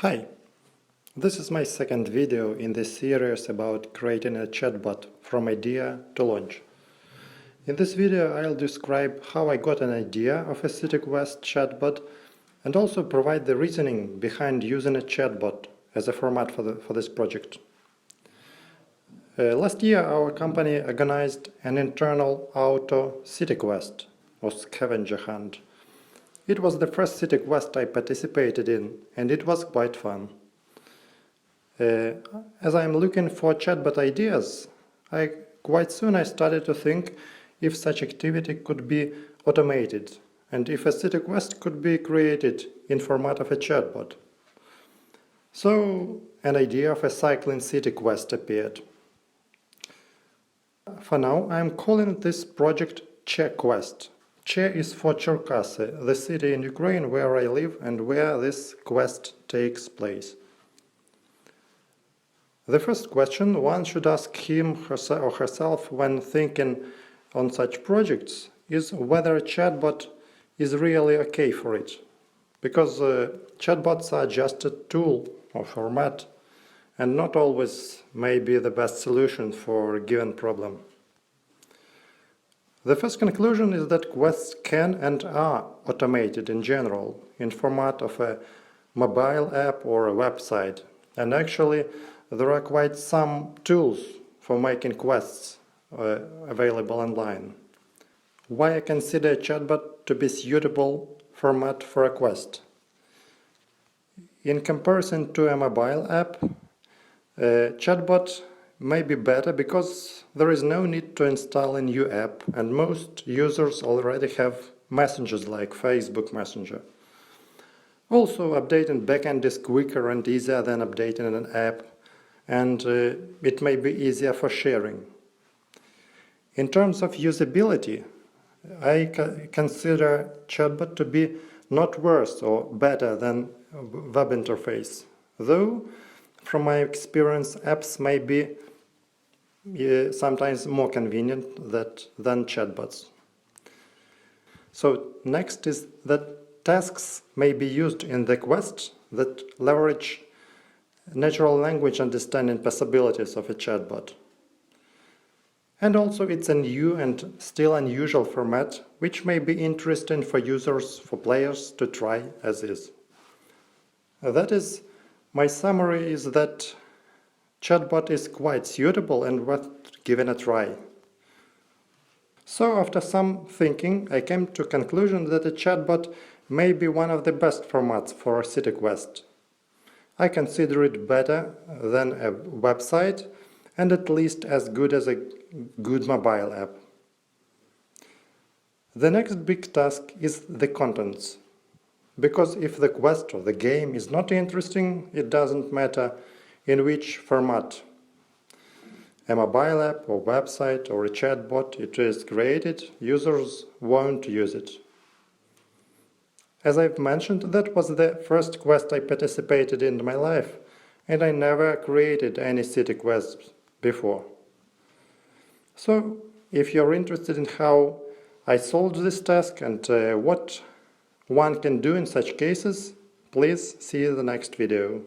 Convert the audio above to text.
Hi, this is my second video in this series about creating a chatbot from idea to launch. In this video I'll describe how I got an idea of a CityQuest chatbot and also provide the reasoning behind using a chatbot as a format for this project. Last year our company organized an internal auto CityQuest or scavenger hunt. It was the first CityQuest I participated in, and it was quite fun. As I am looking for chatbot ideas, quite soon I started to think if such activity could be automated, and if a CityQuest could be created in format of a chatbot. So an idea of a cycling CityQuest appeared. For now I am calling this project CheQuest. Che is for Cherkasy, the city in Ukraine where I live and where this quest takes place. The first question one should ask him or herself when thinking on such projects is whether a chatbot is really okay for it. Because chatbots are just a tool or format and not always may be the best solution for a given problem. The first conclusion is that quests can and are automated in general, in format of a mobile app or a website, and actually there are quite some tools for making quests available online. Why I consider a chatbot to be suitable format for a quest? In comparison to a mobile app, a chatbot may be better because there is no need to install a new app and most users already have messengers like Facebook Messenger. Also, updating backend is quicker and easier than updating an app, and it may be easier for sharing. In terms of usability, I consider chatbot to be not worse or better than web interface, though from my experience apps may be sometimes more convenient than chatbots. So next is that tasks may be used in the quest that leverage natural language understanding possibilities of a chatbot. And also it's a new and still unusual format which may be interesting for users, for players to try as is. That is, my summary is that chatbot is quite suitable and worth giving a try. So after some thinking, I came to a conclusion that a chatbot may be one of the best formats for a CityQuest. I consider it better than a website and at least as good as a good mobile app. The next big task is the contents. Because if the quest or the game is not interesting, it doesn't matter in which format, a mobile app or website or a chatbot it is created, users won't use it. As I've mentioned, that was the first quest I participated in my life, and I never created any CityQuests before. So, if you're interested in how I solved this task and what one can do in such cases, please see the next video.